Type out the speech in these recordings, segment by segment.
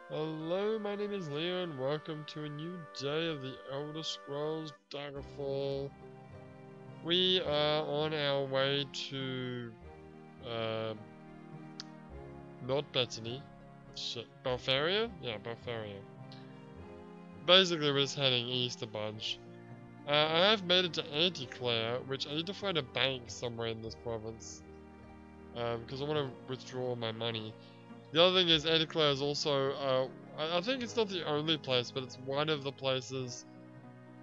Hello, my name is Leo, and welcome to a new day of the Elder Scrolls Daggerfall. We are on our way to, not Bethany. Shit, Belfaria? Yeah, Belfaria. Basically, we're just heading east a bunch. I have made it to Anticlair, which I need to find a bank somewhere in this province. Because I want to withdraw my money. The other thing is, Anticlair is also, I think it's not the only place, but it's one of the places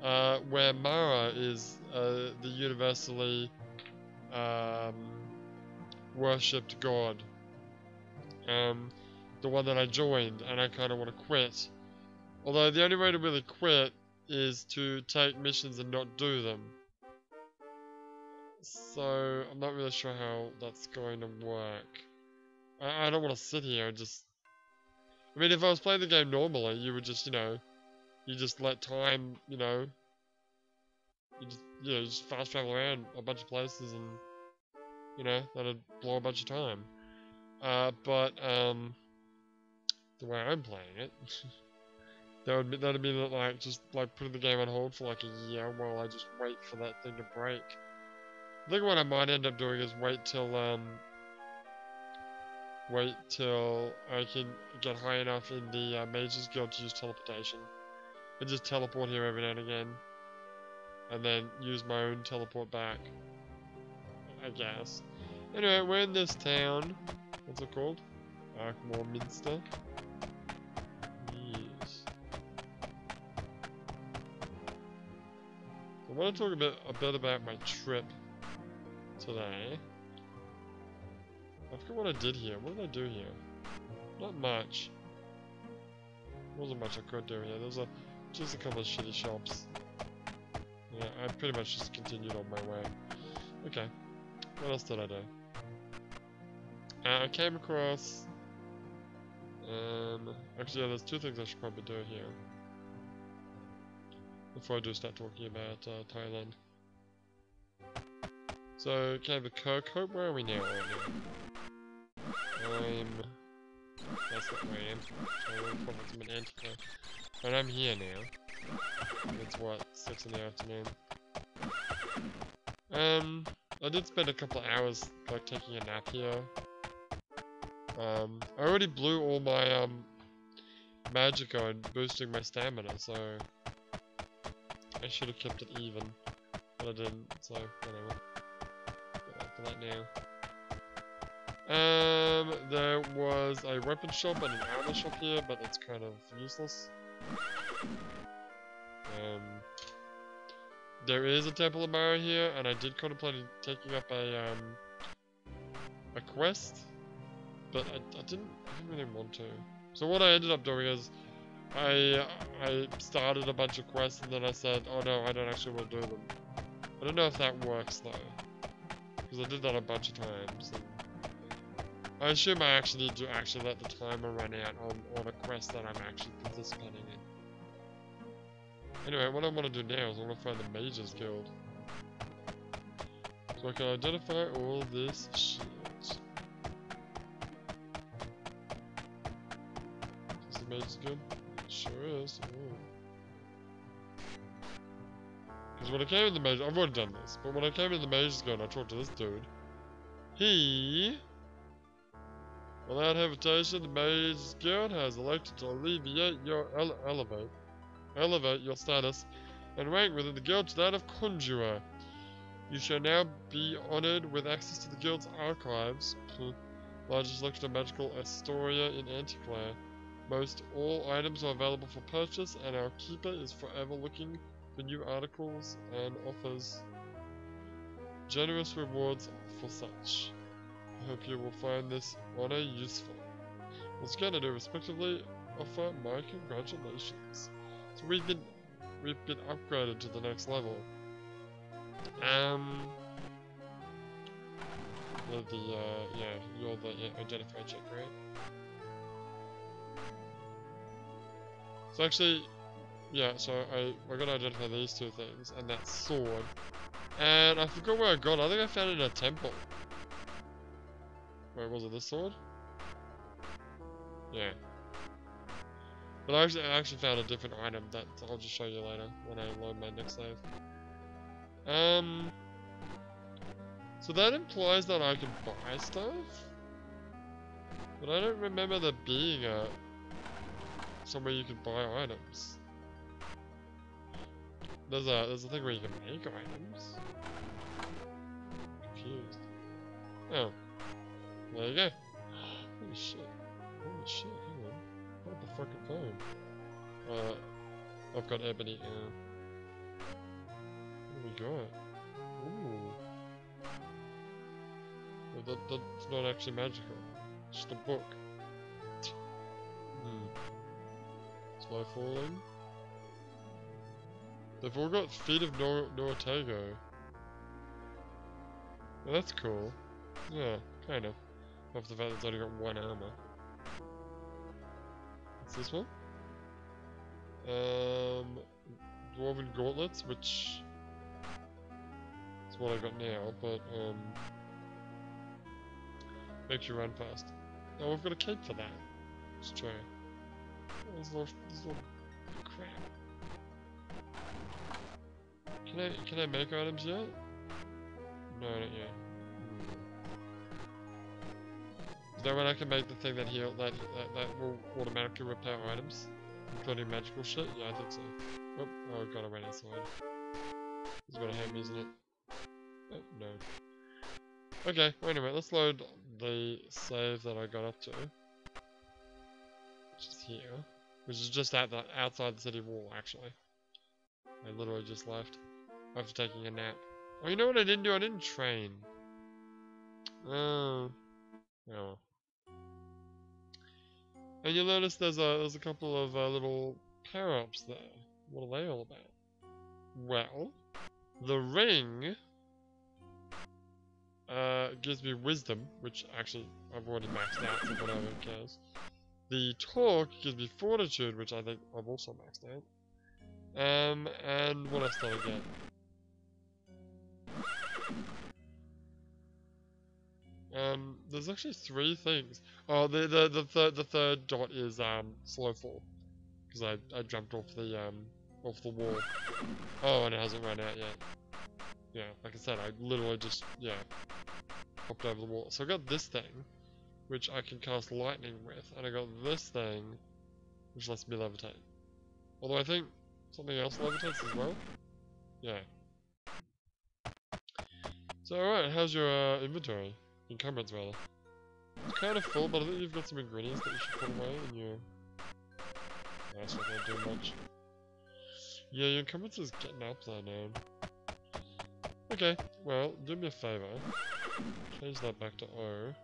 where Mara is the universally worshipped god. The one that I joined, and I kind of want to quit. Although the only way to really quit is to take missions and not do them. So I'm not really sure how that's going to work. I don't want to sit here and just... I mean, if I was playing the game normally, you would just, you just let time, you just fast travel around a bunch of places and, that'd blow a bunch of time. But the way I'm playing it, that'd mean that, like, just, like, putting the game on hold for, like, a year while I just wait for that thing to break. I think what I might end up doing is wait till I can get high enough in the Mages Guild to use teleportation. And just teleport here every now and again. And then use my own teleport back, I guess. Anyway, we're in this town. What's it called? Arkmoorminster. Yes. I want to talk a bit about my trip today. I forgot what I did here. What did I do here? Not much. Wasn't much I could do here. There's just a couple of shitty shops. Yeah, I pretty much just continued on my way. Okay. What else did I do? I came across... actually, yeah, there's two things I should probably do here. Before I do start talking about Thailand. So, okay, the Kirkhope, where are we now? That's not where I am. I'm in Anticlair. And I'm here now. It's what, 6 in the afternoon. I did spend a couple of hours, like, taking a nap here. I already blew all my, Magico and boosting my stamina, so... I should have kept it even. But I didn't, so, whatever. Get up for that now. There was a weapon shop and an armor shop here, but it's kind of useless. There is a Temple of Mara here, and I did contemplate taking up a quest, but I didn't really want to. So what I ended up doing is, I started a bunch of quests, and then I said, oh no, I don't actually want to do them. I don't know if that works though, because I did that a bunch of times. And I assume I actually need to let the timer run out on a quest that I'm actually participating in. Anyway, what I want to do now is I want to find the Mages Guild. So I can identify all this shit. Is the Mages Guild? It sure is. Because when I came in the Mages... I've already done this. But when I came in the Mages Guild, I talked to this dude. He... Without hesitation, the Mages Guild has elected to alleviate your elevate your status and rank within the guild to that of Conjurer. You shall now be honored with access to the guild's archives, largest selection of magical Astoria in Anticlair. Most all items are available for purchase, and our keeper is forever looking for new articles and offers generous rewards for such. I hope you will find this honor useful. Once again, I do respectively offer my congratulations. So we've been upgraded to the next level. You're the identify check, right? So actually, yeah, so I gotta identify these two things, and that sword. And I forgot where I got it. I think I found it in a temple. Wait, was it this sword? Yeah. But I actually found a different item that I'll just show you later when I load my next save. So that implies that I can buy stuff? But I don't remember there being somewhere you could buy items. There's a thing where you can make items. Confused. Oh. There you go. Holy shit. Holy shit, hang on. What the fucking phone? I've got ebony. What do we got? Ooh. Well, that's not actually magical. It's just a book. Slow falling. They've all got Feet of Nortago. Well, that's cool. Yeah, kind of. Off the fact that it's only got one armor. What's this one? Dwarven Gauntlets, which is what I got now, but makes you run fast. Oh, we've got a cape for that. It's true. Oh, this little crap. Can I make items yet? No, not yet. Is that when I can make the thing that will automatically repair items, including magical shit? Yeah, I think so. Oh god, I went outside. It's got a hand, isn't it? Oh, no. Okay, well, anyway, let's load the save that I got up to, which is here, which is just outside the city wall, actually. I literally just left after taking a nap. Oh, you know what I didn't do? I didn't train. Oh. Oh. And you'll notice there's a couple of little power-ups there. What are they all about? Well, the ring gives me wisdom, which actually I've already maxed out, so whatever, who cares. The torque gives me fortitude, which I think I've also maxed out. And what else did I get? There's actually 3 things. Oh, the third dot is slow fall, because I jumped off the wall. Oh, and it hasn't run out yet. Yeah, like I said, I literally just hopped over the wall. So I got this thing, which I can cast lightning with, and I got this thing, which lets me levitate. Although I think something else levitates as well. Yeah. So alright, how's your inventory? Encumbrance rather. It's kind of full, but I think you've got some ingredients that you should put away in your... That's not gonna do much. Yeah, your encumbrance is getting up there now. Okay, well, do me a favour. Change that back to O.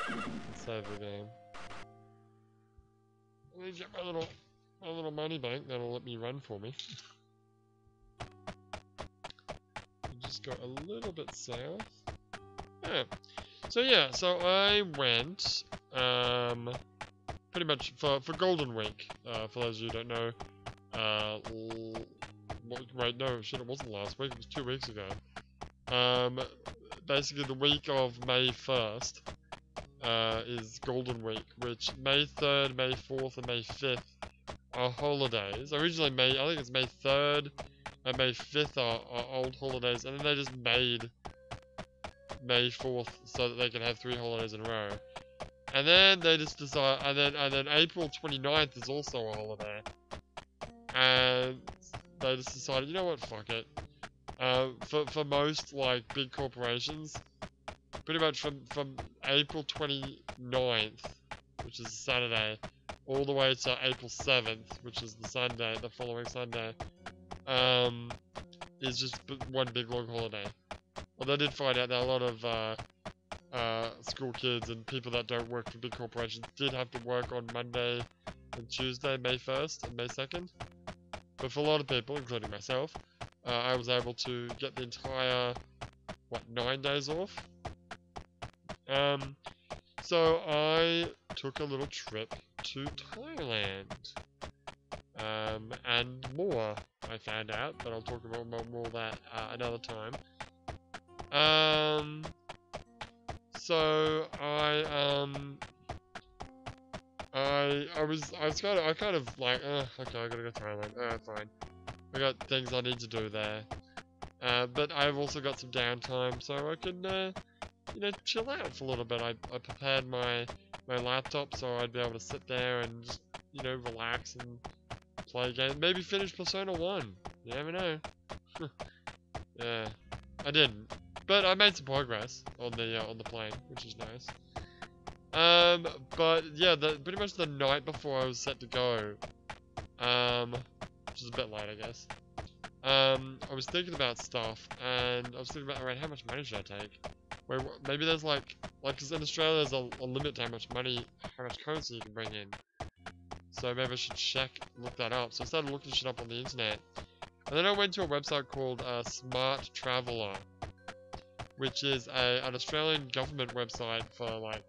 And save the game. Let me get my little money bank that'll let me run for me. Just go a little bit south. Yeah. So I went pretty much for Golden Week. For those of you who don't know, wait, no, shit, it wasn't last week. It was 2 weeks ago. Basically the week of May 1st is Golden Week, which May 3rd, May 4th, and May 5th are holidays. Originally I think it's May 3rd and May 5th are old holidays, and then they just made May 4th so that they can have 3 holidays in a row. And then they just decide, and then April 29th is also a holiday. And they just decided, you know what, fuck it. For most, like, big corporations, pretty much from April 29th, which is Saturday, all the way to April 7th, which is the Sunday, the following Sunday, is just one big long holiday. Although I did find out that a lot of school kids and people that don't work for big corporations did have to work on Monday and Tuesday, May 1st and May 2nd. But for a lot of people, including myself, I was able to get the entire, 9 days off? So I took a little trip to Thailand. And more, I found out, but I'll talk about more of that another time. So I I kind of like, okay, I gotta go to Thailand. Fine. I got things I need to do there. But I've also got some downtime, so I can, you know, chill out for a little bit. I prepared my laptop so I'd be able to sit there and just, you know, relax and play a game. Maybe finish Persona 1. You never know. Yeah, I didn't. But I made some progress on the plane, which is nice. But yeah, pretty much the night before I was set to go, which is a bit late, I guess. I was thinking about stuff, and I was thinking about, alright, how much money should I take? Wait, maybe there's like, cause in Australia there's a limit to how much currency you can bring in. So maybe I should look that up. So I started looking shit up on the internet. And then I went to a website called Smart Traveller, which is an Australian government website for like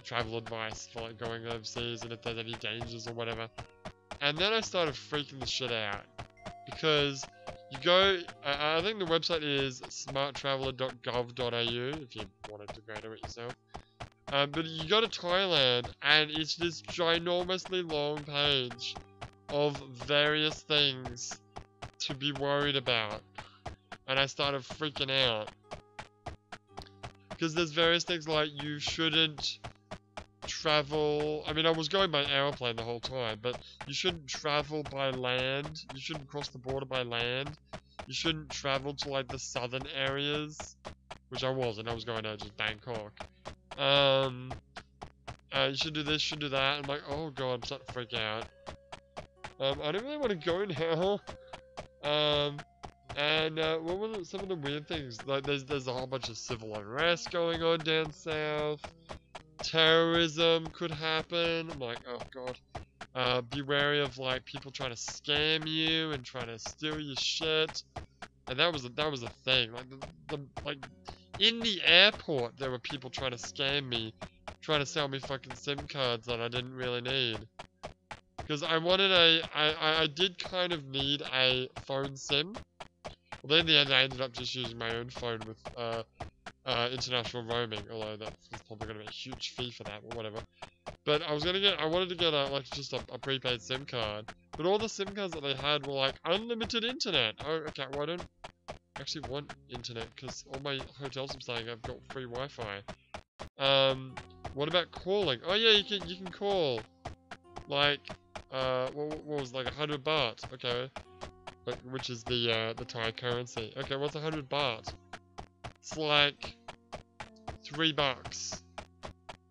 travel advice for like going overseas and if there's any dangers or whatever. And then I started freaking the shit out because you go, I think the website is smarttraveller.gov.au if you wanted to go to it yourself. But you go to Thailand and it's this ginormously long page of various things to be worried about. And I started freaking out. Because there's various things like you shouldn't travel. I mean, I was going by airplane the whole time, but you shouldn't travel by land. You shouldn't cross the border by land. You shouldn't travel to like the southern areas, which I wasn't. I was going to just Bangkok. You should do this, should do that. I'm like, oh god, I'm starting to freak out. I don't really want to go now. What were some of the weird things? Like, there's a whole bunch of civil unrest going on down south. Terrorism could happen. I'm like, oh god. Be wary of like people trying to scam you and trying to steal your shit. And that was a thing. Like in the airport, there were people trying to scam me, trying to sell me fucking SIM cards that I didn't really need. Because I did kind of need a phone SIM. Well, then in the end, I ended up just using my own phone with international roaming. Although that's probably going to be a huge fee for that, or whatever. But I wanted to get a prepaid SIM card. But all the SIM cards that they had were like unlimited internet. Oh, okay. Well, I don't actually want internet because all my hotels I'm staying I've got free Wi-Fi. What about calling? Oh yeah, you can call. Like, what was like 100 baht? Okay, like, which is the Thai currency. Okay, what's 100 baht? It's like $3.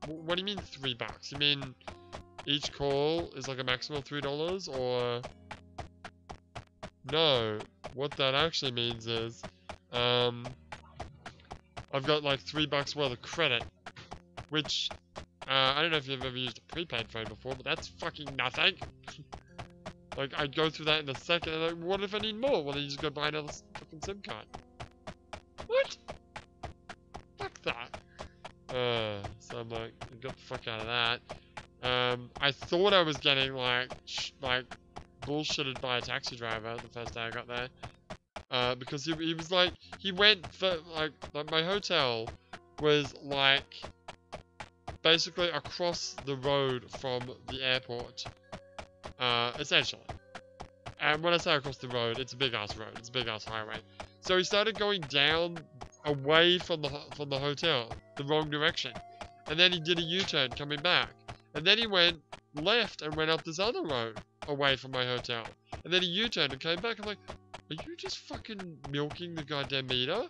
What do you mean $3? You mean each call is like a maximum of $3, or no? What that actually means is, I've got like $3 worth of credit, which. I don't know if you've ever used a prepaid phone before, but that's fucking nothing. Like, I'd go through that in a second, and like, what if I need more? Well, then you just go buy another fucking SIM card. What? Fuck that. So I'm like, got the fuck out of that. I thought I was getting, like bullshitted by a taxi driver the first day I got there. Because he was like, he went for, like my hotel was, like, basically across the road from the airport, essentially. And when I say across the road, it's a big ass road, it's a big ass highway. So he started going down away from the hotel, the wrong direction, and then he did a U-turn coming back, and then he went left and went up this other road away from my hotel, and then he U-turned and came back. I'm like, are you just fucking milking the goddamn meter?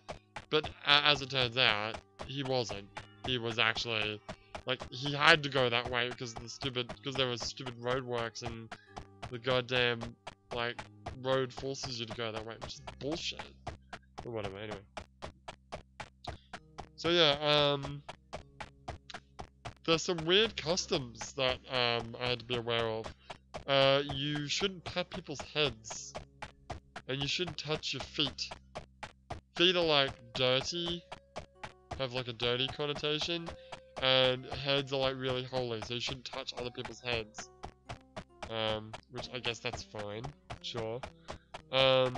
But as it turns out, he wasn't. He was actually. Like, he had to go that way because there was stupid roadworks and the goddamn, like, road forces you to go that way, which is bullshit. Or whatever, anyway. So yeah, there's some weird customs that, I had to be aware of. You shouldn't pat people's heads. And you shouldn't touch your feet. Feet are, like, dirty. Have, like, a dirty connotation. And heads are like really holy, so you shouldn't touch other people's heads. Which I guess that's fine, sure. Although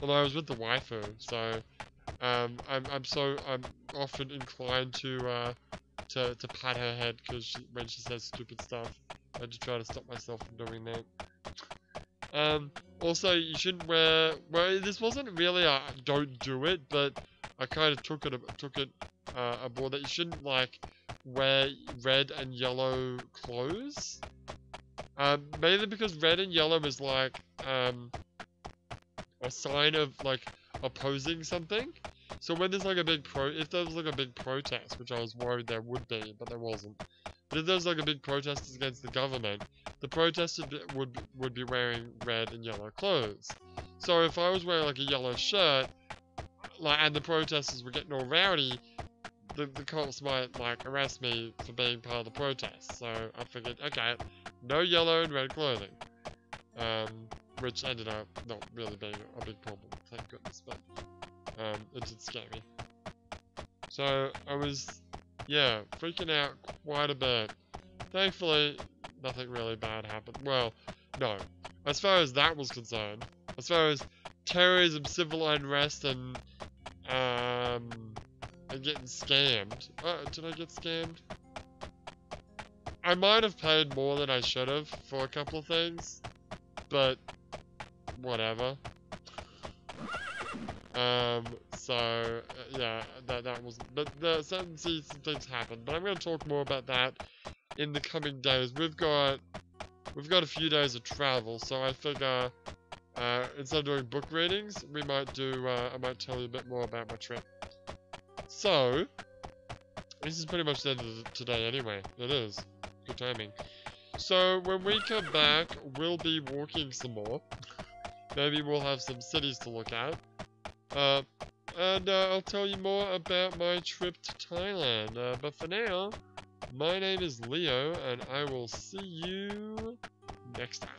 I was with the waifu, so I'm often inclined to pat her head when she says stupid stuff. I had to try to stop myself from doing that. Also, you shouldn't wear. Well, this wasn't really a don't do it, but I kind of took it aboard that you shouldn't like wear red and yellow clothes. Mainly because red and yellow is like a sign of like opposing something. So when there's like a big if there was like a big protest, which I was worried there would be, but there wasn't. But if there's like a big protest against the government, the protesters would be wearing red and yellow clothes. So if I was wearing like a yellow shirt, like, and the protesters were getting all rowdy, the cops might like arrest me for being part of the protest. So I figured, okay, no yellow and red clothing. Which ended up not really being a big problem, thank goodness, but it did scare me. So I was, yeah, freaking out quite a bit. Thankfully, nothing really bad happened. Well, no. As far as that was concerned, as far as terrorism, civil unrest, and getting scammed. Did I get scammed? I might have paid more than I should have for a couple of things, but whatever. So yeah, that was. But some things happened. But I'm going to talk more about that in the coming days. We've got a few days of travel, so I figure instead of doing book readings, we might do. I might tell you a bit more about my trip. So this is pretty much the end of today, anyway. It is good timing. So when we come back, we'll be walking some more. Maybe we'll have some cities to look at. And I'll tell you more about my trip to Thailand. But for now, my name is Leo, and I will see you next time.